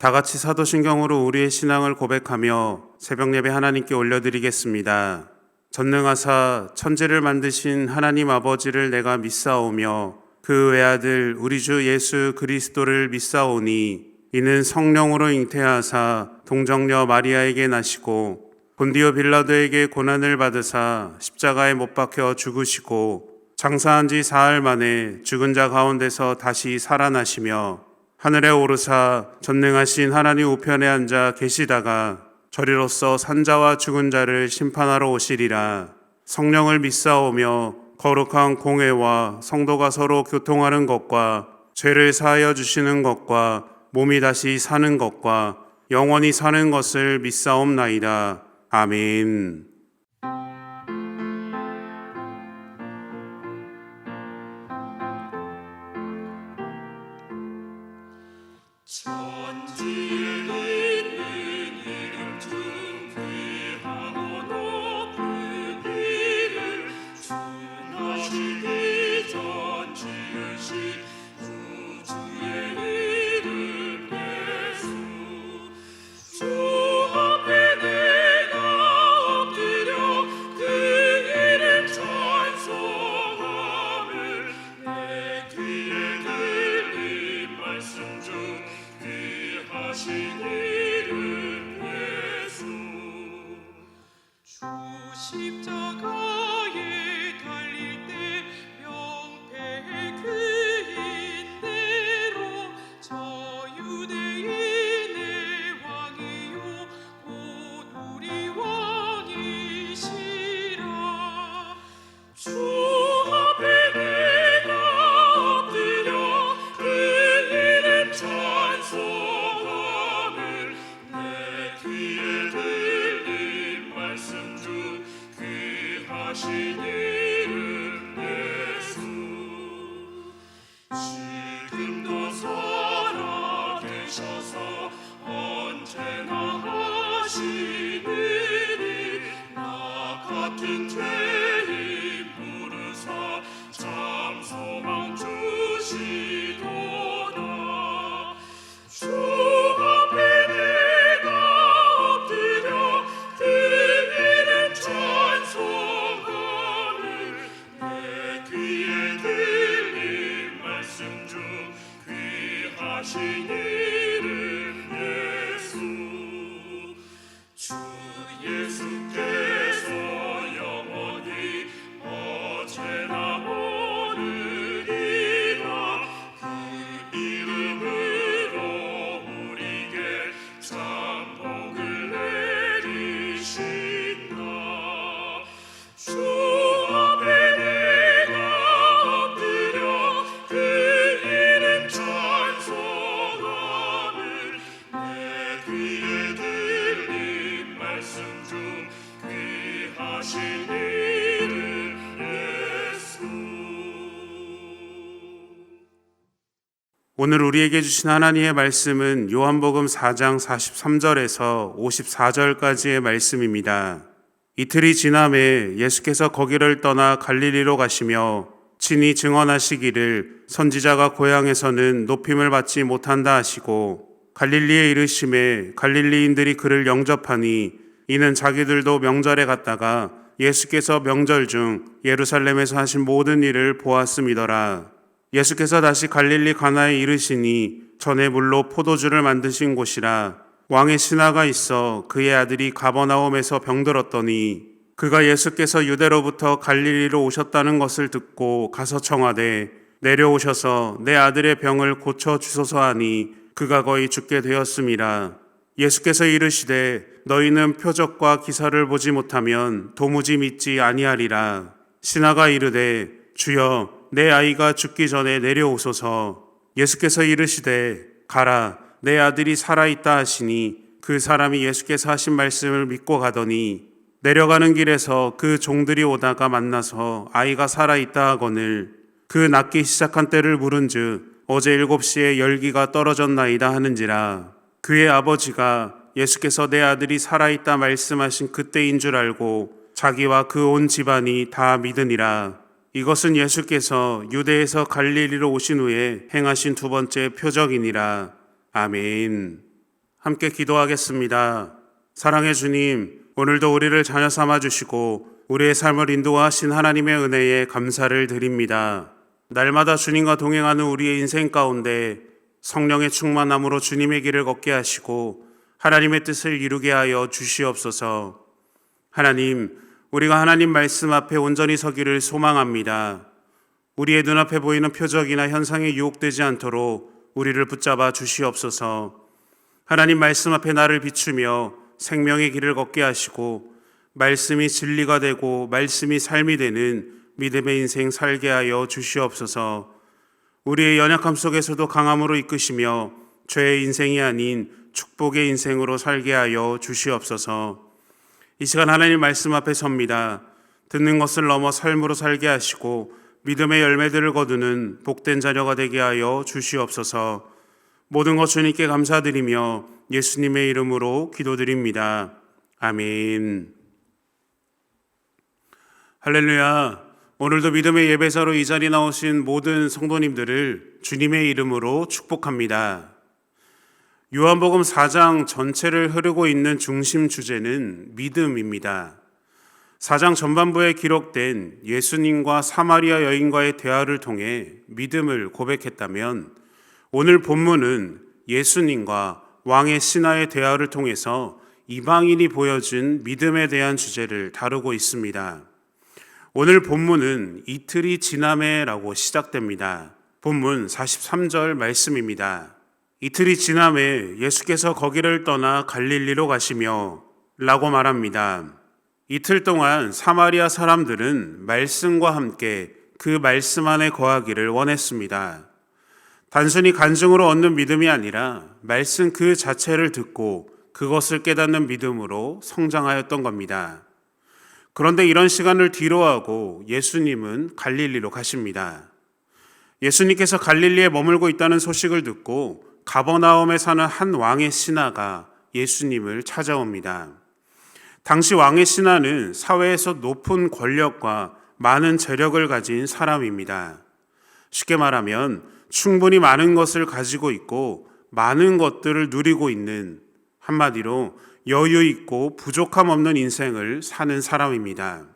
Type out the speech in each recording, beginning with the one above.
다 같이 사도신경으로 우리의 신앙을 고백하며 새벽 예배 하나님께 올려드리겠습니다. 전능하사 천지를 만드신 하나님 아버지를 내가 믿사오며 그 외아들 우리 주 예수 그리스도를 믿사오니 이는 성령으로 잉태하사 동정녀 마리아에게 나시고 본디오 빌라도에게 고난을 받으사 십자가에 못 박혀 죽으시고 장사한 지 사흘 만에 죽은 자 가운데서 다시 살아나시며 하늘에 오르사 전능하신 하나님 우편에 앉아 계시다가 저리로서 산자와 죽은 자를 심판하러 오시리라. 성령을 믿사오며 거룩한 공회와 성도가 서로 교통하는 것과 죄를 사하여 주시는 것과 몸이 다시 사는 것과 영원히 사는 것을 믿사옵나이다. 아멘. 천지에 있는 이름 중 귀하고 높은 이름 주나시기 전 지으신 구주의 이름 예수 주 앞에 내가 엎드려 그 이름 찬송함을 내 귀에 들린 말씀 중 하신 이름 예수 주 십자가에 달릴 때 명패 그인 대로 저 유대인의 왕이요 곧 우리 왕이시라 주 앞에 내가 엎드려 그 이름 찬송 하신 이름 예수 지금도 살아계셔서 언제나 하시느니 나 같은 죄인 부르사 참 소망 주시도다 주 앞에 내가 엎드려 그 이름 찬송 하신 이름 예수 주 예수께서 영원히 어제나 오늘이라 그 이름으로 우리에게 참 복을 내리신다 주 앞에 내가 엎드려 그 이름 귀에 들린 말씀 중 귀하신 이름 예수 오늘 우리에게 주신 하나님의 말씀은 요한복음 4장 43절에서 54절까지의 말씀입니다. 이틀이 지남에 예수께서 거기를 떠나 갈릴리로 가시며 친히 증언하시기를 선지자가 고향에서는 높임을 받지 못한다 하시고 갈릴리에 이르심에 갈릴리인들이 그를 영접하니 이는 자기들도 명절에 갔다가 예수께서 명절 중 예루살렘에서 하신 모든 일을 보았음이더라. 예수께서 다시 갈릴리 가나에 이르시니 전에 물로 포도주를 만드신 곳이라. 왕의 신하가 있어 그의 아들이 가버나움에서 병들었더니 그가 예수께서 유대로부터 갈릴리로 오셨다는 것을 듣고 가서 청하되 내려오셔서 내 아들의 병을 고쳐 주소서 하니 그가 거의 죽게 되었음이라. 예수께서 이르시되 너희는 표적과 기사를 보지 못하면 도무지 믿지 아니하리라. 신하가 이르되 주여 내 아이가 죽기 전에 내려오소서. 예수께서 이르시되 가라 내 아들이 살아있다 하시니 그 사람이 예수께서 하신 말씀을 믿고 가더니 내려가는 길에서 그 종들이 오다가 만나서 아이가 살아있다 하거늘 그 낫기 시작한 때를 물은즉 어제 7시에 열기가 떨어졌나이다 하는지라. 그의 아버지가 예수께서 내 아들이 살아있다 말씀하신 그때인 줄 알고 자기와 그 온 집안이 다 믿으니라. 이것은 예수께서 유대에서 갈릴리로 오신 후에 행하신 두 번째 표적이니라. 아멘. 함께 기도하겠습니다. 사랑의 주님, 오늘도 우리를 자녀 삼아 주시고 우리의 삶을 인도하신 하나님의 은혜에 감사를 드립니다. 날마다 주님과 동행하는 우리의 인생 가운데 성령의 충만함으로 주님의 길을 걷게 하시고 하나님의 뜻을 이루게 하여 주시옵소서. 하나님, 우리가 하나님 말씀 앞에 온전히 서기를 소망합니다. 우리의 눈앞에 보이는 표적이나 현상에 유혹되지 않도록 우리를 붙잡아 주시옵소서. 하나님 말씀 앞에 나를 비추며 생명의 길을 걷게 하시고 말씀이 진리가 되고 말씀이 삶이 되는 믿음의 인생 살게 하여 주시옵소서. 우리의 연약함 속에서도 강함으로 이끄시며 죄의 인생이 아닌 축복의 인생으로 살게 하여 주시옵소서. 이 시간 하나님 말씀 앞에 섭니다. 듣는 것을 넘어 삶으로 살게 하시고 믿음의 열매들을 거두는 복된 자녀가 되게 하여 주시옵소서. 모든 것 주님께 감사드리며 예수님의 이름으로 기도드립니다. 아멘. 할렐루야. 오늘도 믿음의 예배자로 이 자리에 나오신 모든 성도님들을 주님의 이름으로 축복합니다. 요한복음 4장 전체를 흐르고 있는 중심 주제는 믿음입니다. 4장 전반부에 기록된 예수님과 사마리아 여인과의 대화를 통해 믿음을 고백했다면 오늘 본문은 예수님과 왕의 신하의 대화를 통해서 이방인이 보여준 믿음에 대한 주제를 다루고 있습니다. 오늘 본문은 이틀이 지나매라고 시작됩니다. 본문 43절 말씀입니다. 이틀이 지나매 예수께서 거기를 떠나 갈릴리로 가시며 라고 말합니다. 이틀 동안 사마리아 사람들은 말씀과 함께 그 말씀 안에 거하기를 원했습니다. 단순히 간증으로 얻는 믿음이 아니라 말씀 그 자체를 듣고 그것을 깨닫는 믿음으로 성장하였던 겁니다. 그런데 이런 시간을 뒤로하고 예수님은 갈릴리로 가십니다. 예수님께서 갈릴리에 머물고 있다는 소식을 듣고 가버나움에 사는 한 왕의 신하가 예수님을 찾아옵니다. 당시 왕의 신하는 사회에서 높은 권력과 많은 재력을 가진 사람입니다. 쉽게 말하면 충분히 많은 것을 가지고 있고 많은 것들을 누리고 있는, 한마디로 여유 있고 부족함 없는 인생을 사는 사람입니다.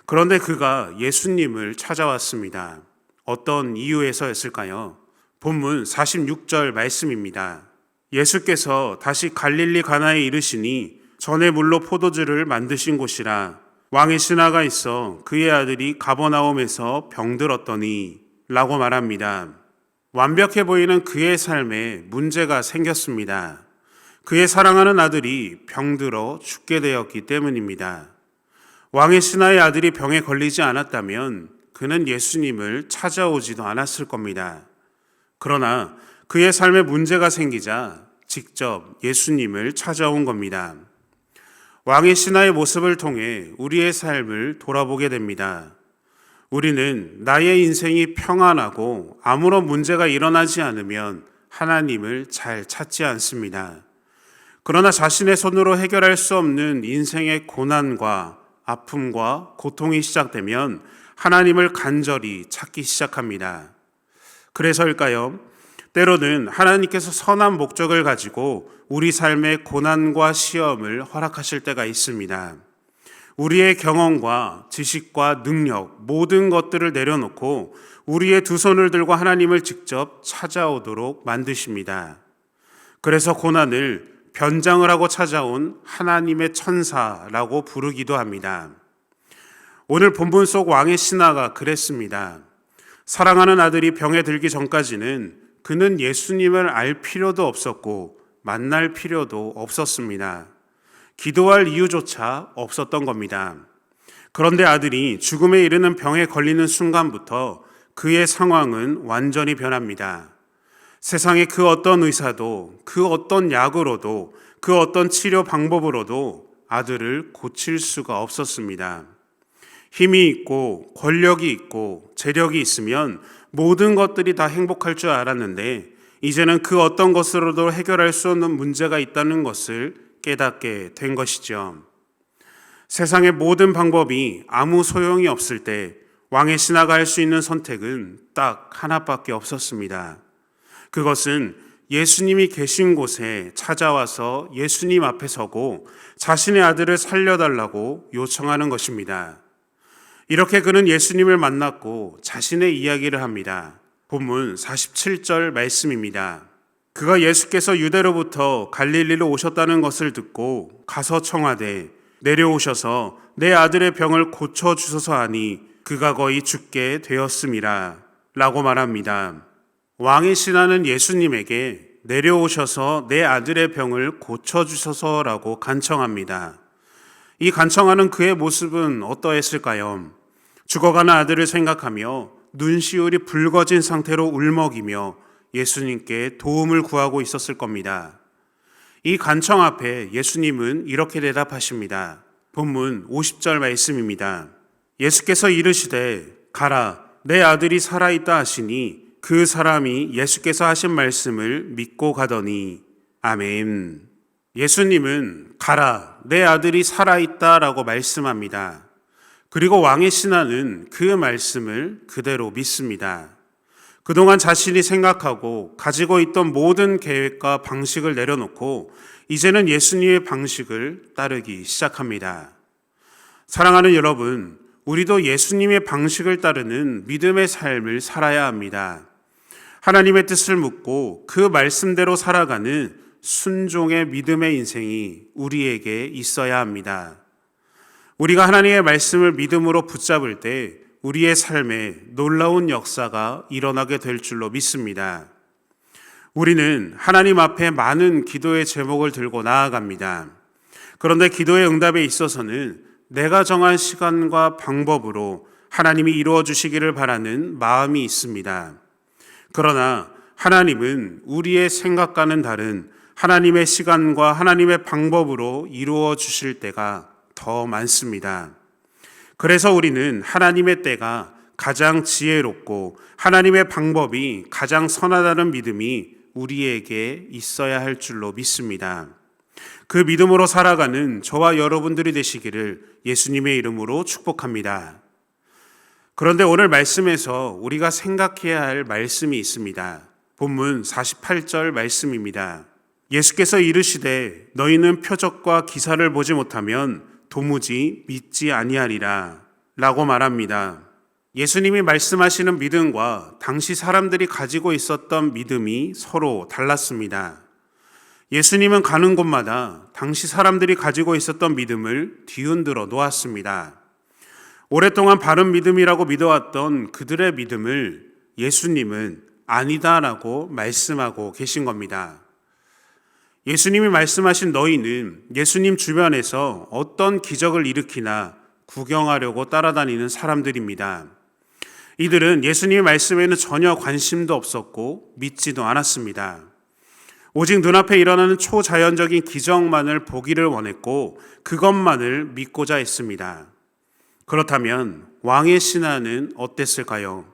그런데 그가 예수님을 찾아왔습니다. 어떤 이유에서였을까요? 본문 46절 말씀입니다. 예수께서 다시 갈릴리 가나에 이르시니 전에 물로 포도주를 만드신 곳이라. 왕의 신하가 있어 그의 아들이 가버나움에서 병들었더니 라고 말합니다. 완벽해 보이는 그의 삶에 문제가 생겼습니다. 그의 사랑하는 아들이 병들어 죽게 되었기 때문입니다. 왕의 신하의 아들이 병에 걸리지 않았다면 그는 예수님을 찾아오지도 않았을 겁니다. 그러나 그의 삶에 문제가 생기자 직접 예수님을 찾아온 겁니다. 왕의 신하의 모습을 통해 우리의 삶을 돌아보게 됩니다. 우리는 나의 인생이 평안하고 아무런 문제가 일어나지 않으면 하나님을 잘 찾지 않습니다. 그러나 자신의 손으로 해결할 수 없는 인생의 고난과 아픔과 고통이 시작되면 하나님을 간절히 찾기 시작합니다. 그래서일까요? 때로는 하나님께서 선한 목적을 가지고 우리 삶의 고난과 시험을 허락하실 때가 있습니다. 우리의 경험과 지식과 능력, 모든 것들을 내려놓고 우리의 두 손을 들고 하나님을 직접 찾아오도록 만드십니다. 그래서 고난을 변장을 하고 찾아온 하나님의 천사라고 부르기도 합니다. 오늘 본문 속 왕의 신하가 그랬습니다. 사랑하는 아들이 병에 들기 전까지는 그는 예수님을 알 필요도 없었고 만날 필요도 없었습니다. 기도할 이유조차 없었던 겁니다. 그런데 아들이 죽음에 이르는 병에 걸리는 순간부터 그의 상황은 완전히 변합니다. 세상의 그 어떤 의사도, 그 어떤 약으로도, 그 어떤 치료 방법으로도 아들을 고칠 수가 없었습니다. 힘이 있고 권력이 있고 재력이 있으면 모든 것들이 다 행복할 줄 알았는데 이제는 그 어떤 것으로도 해결할 수 없는 문제가 있다는 것을 깨닫게 된 것이죠. 세상의 모든 방법이 아무 소용이 없을 때 왕의 신하가 할 수 있는 선택은 딱 하나밖에 없었습니다. 그것은 예수님이 계신 곳에 찾아와서 예수님 앞에 서고 자신의 아들을 살려달라고 요청하는 것입니다. 이렇게 그는 예수님을 만났고 자신의 이야기를 합니다. 본문 47절 말씀입니다. 그가 예수께서 유대로부터 갈릴리로 오셨다는 것을 듣고 가서 청하되 내려오셔서 내 아들의 병을 고쳐주소서 하니 그가 거의 죽게 되었음이라 라고 말합니다. 왕의 신하는 예수님에게 내려오셔서 내 아들의 병을 고쳐주소서라고 간청합니다. 이 간청하는 그의 모습은 어떠했을까요? 죽어가는 아들을 생각하며 눈시울이 붉어진 상태로 울먹이며 예수님께 도움을 구하고 있었을 겁니다. 이 간청 앞에 예수님은 이렇게 대답하십니다. 본문 50절 말씀입니다. 예수께서 이르시되 가라 내 아들이 살아있다 하시니 그 사람이 예수께서 하신 말씀을 믿고 가더니 아멘. 예수님은 가라 내 아들이 살아있다 라고 말씀합니다. 그리고 왕의 신하는 그 말씀을 그대로 믿습니다. 그동안 자신이 생각하고 가지고 있던 모든 계획과 방식을 내려놓고 이제는 예수님의 방식을 따르기 시작합니다. 사랑하는 여러분, 우리도 예수님의 방식을 따르는 믿음의 삶을 살아야 합니다. 하나님의 뜻을 묻고 그 말씀대로 살아가는 순종의 믿음의 인생이 우리에게 있어야 합니다. 우리가 하나님의 말씀을 믿음으로 붙잡을 때 우리의 삶에 놀라운 역사가 일어나게 될 줄로 믿습니다. 우리는 하나님 앞에 많은 기도의 제목을 들고 나아갑니다. 그런데 기도의 응답에 있어서는 내가 정한 시간과 방법으로 하나님이 이루어 주시기를 바라는 마음이 있습니다. 그러나 하나님은 우리의 생각과는 다른 하나님의 시간과 하나님의 방법으로 이루어 주실 때가 더 많습니다. 그래서 우리는 하나님의 때가 가장 지혜롭고 하나님의 방법이 가장 선하다는 믿음이 우리에게 있어야 할 줄로 믿습니다. 그 믿음으로 살아가는 저와 여러분들이 되시기를 예수님의 이름으로 축복합니다. 그런데 오늘 말씀에서 우리가 생각해야 할 말씀이 있습니다. 본문 48절 말씀입니다. 예수께서 이르시되 너희는 표적과 기사를 보지 못하면 도무지 믿지 아니하리라 라고 말합니다. 예수님이 말씀하시는 믿음과 당시 사람들이 가지고 있었던 믿음이 서로 달랐습니다. 예수님은 가는 곳마다 당시 사람들이 가지고 있었던 믿음을 뒤흔들어 놓았습니다. 오랫동안 바른 믿음이라고 믿어왔던 그들의 믿음을 예수님은 아니다라고 말씀하고 계신 겁니다. 예수님이 말씀하신 너희는 예수님 주변에서 어떤 기적을 일으키나 구경하려고 따라다니는 사람들입니다. 이들은 예수님의 말씀에는 전혀 관심도 없었고 믿지도 않았습니다. 오직 눈앞에 일어나는 초자연적인 기적만을 보기를 원했고 그것만을 믿고자 했습니다. 그렇다면 왕의 신하는 어땠을까요?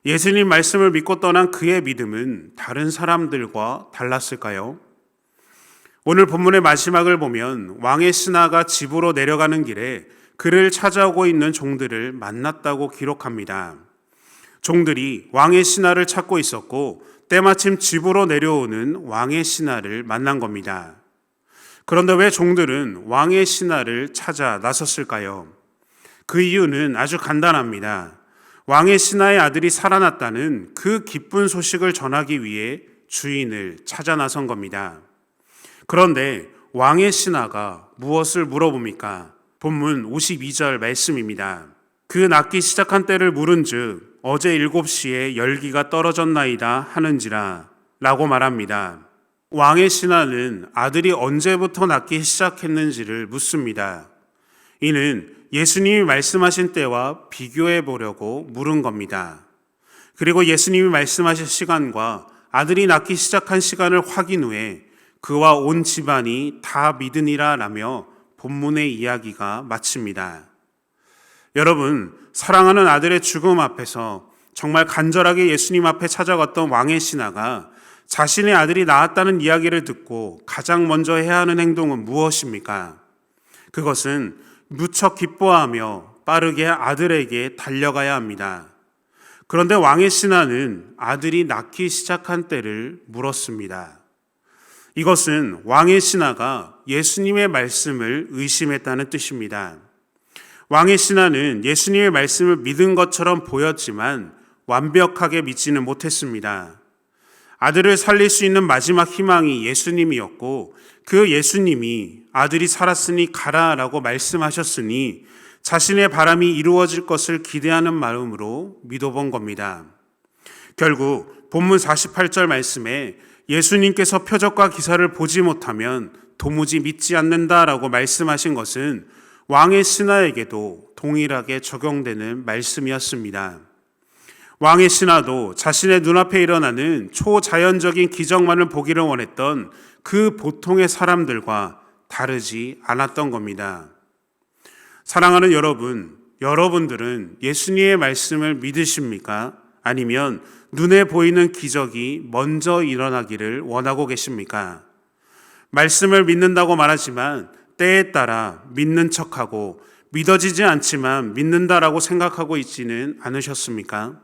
예수님 말씀을 믿고 떠난 그의 믿음은 다른 사람들과 달랐을까요? 오늘 본문의 마지막을 보면 왕의 신하가 집으로 내려가는 길에 그를 찾아오고 있는 종들을 만났다고 기록합니다. 종들이 왕의 신하를 찾고 있었고 때마침 집으로 내려오는 왕의 신하를 만난 겁니다. 그런데 왜 종들은 왕의 신하를 찾아 나섰을까요? 그 이유는 아주 간단합니다. 왕의 신하의 아들이 살아났다는 그 기쁜 소식을 전하기 위해 주인을 찾아 나선 겁니다. 그런데 왕의 신하가 무엇을 물어봅니까? 본문 52절 말씀입니다. 그 낫기 시작한 때를 물은즉 어제 7시에 열기가 떨어졌나이다 하는지라 라고 말합니다. 왕의 신하는 아들이 언제부터 낫기 시작했는지를 묻습니다. 이는 예수님이 말씀하신 때와 비교해 보려고 물은 겁니다. 그리고 예수님이 말씀하신 시간과 아들이 낫기 시작한 시간을 확인 후에 그와 온 집안이 다 믿으니라 라며 본문의 이야기가 마칩니다. 여러분, 사랑하는 아들의 죽음 앞에서 정말 간절하게 예수님 앞에 찾아갔던 왕의 신하가 자신의 아들이 낳았다는 이야기를 듣고 가장 먼저 해야 하는 행동은 무엇입니까? 그것은 무척 기뻐하며 빠르게 아들에게 달려가야 합니다. 그런데 왕의 신하는 아들이 낳기 시작한 때를 물었습니다. 이것은 왕의 신하가 예수님의 말씀을 의심했다는 뜻입니다. 왕의 신하는 예수님의 말씀을 믿은 것처럼 보였지만 완벽하게 믿지는 못했습니다. 아들을 살릴 수 있는 마지막 희망이 예수님이었고, 그 예수님이 아들이 살았으니 가라라고 말씀하셨으니 자신의 바람이 이루어질 것을 기대하는 마음으로 믿어본 겁니다. 결국 본문 48절 말씀에 예수님께서 표적과 기사를 보지 못하면 도무지 믿지 않는다라고 말씀하신 것은 왕의 신하에게도 동일하게 적용되는 말씀이었습니다. 왕의 신하도 자신의 눈앞에 일어나는 초자연적인 기적만을 보기를 원했던 그 보통의 사람들과 다르지 않았던 겁니다. 사랑하는 여러분, 여러분들은 예수님의 말씀을 믿으십니까? 아니면 눈에 보이는 기적이 먼저 일어나기를 원하고 계십니까? 말씀을 믿는다고 말하지만 때에 따라 믿는 척하고 믿어지지 않지만 믿는다라고 생각하고 있지는 않으셨습니까?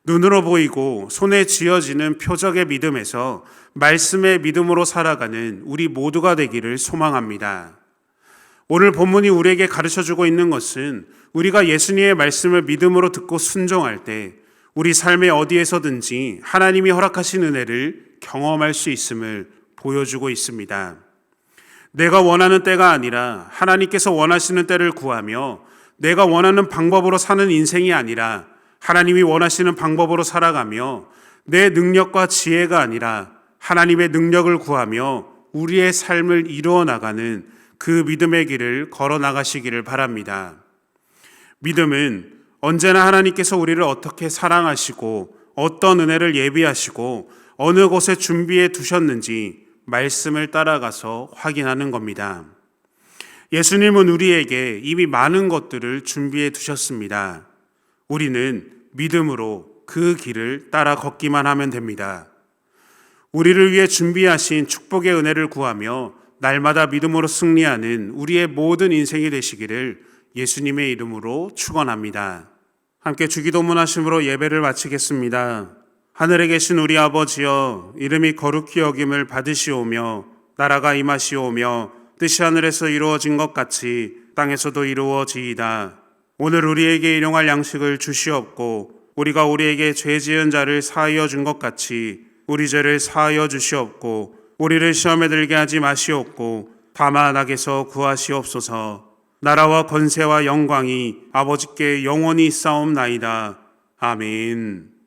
눈으로 보이고 손에 쥐어지는 표적의 믿음에서 말씀의 믿음으로 살아가는 우리 모두가 되기를 소망합니다. 오늘 본문이 우리에게 가르쳐주고 있는 것은 우리가 예수님의 말씀을 믿음으로 듣고 순종할 때 우리 삶의 어디에서든지 하나님이 허락하신 은혜를 경험할 수 있음을 보여주고 있습니다. 내가 원하는 때가 아니라 하나님께서 원하시는 때를 구하며 내가 원하는 방법으로 사는 인생이 아니라 하나님이 원하시는 방법으로 살아가며 내 능력과 지혜가 아니라 하나님의 능력을 구하며 우리의 삶을 이루어 나가는 그 믿음의 길을 걸어 나가시기를 바랍니다. 믿음은 언제나 하나님께서 우리를 어떻게 사랑하시고 어떤 은혜를 예비하시고 어느 곳에 준비해 두셨는지 말씀을 따라가서 확인하는 겁니다. 예수님은 우리에게 이미 많은 것들을 준비해 두셨습니다. 우리는 믿음으로 그 길을 따라 걷기만 하면 됩니다. 우리를 위해 준비하신 축복의 은혜를 구하며 날마다 믿음으로 승리하는 우리의 모든 인생이 되시기를 예수님의 이름으로 축원합니다. 함께 주기도문 하심으로 예배를 마치겠습니다. 하늘에 계신 우리 아버지여, 이름이 거룩히 여김을 받으시오며 나라가 임하시오며 뜻이 하늘에서 이루어진 것 같이 땅에서도 이루어지이다. 오늘 우리에게 일용할 양식을 주시옵고 우리가 우리에게 죄 지은 자를 사하여 준 것 같이 우리 죄를 사하여 주시옵고 우리를 시험에 들게 하지 마시옵고 다만 악에서 구하시옵소서. 나라와 권세와 영광이 아버지께 영원히 있사옵나이다. 아멘.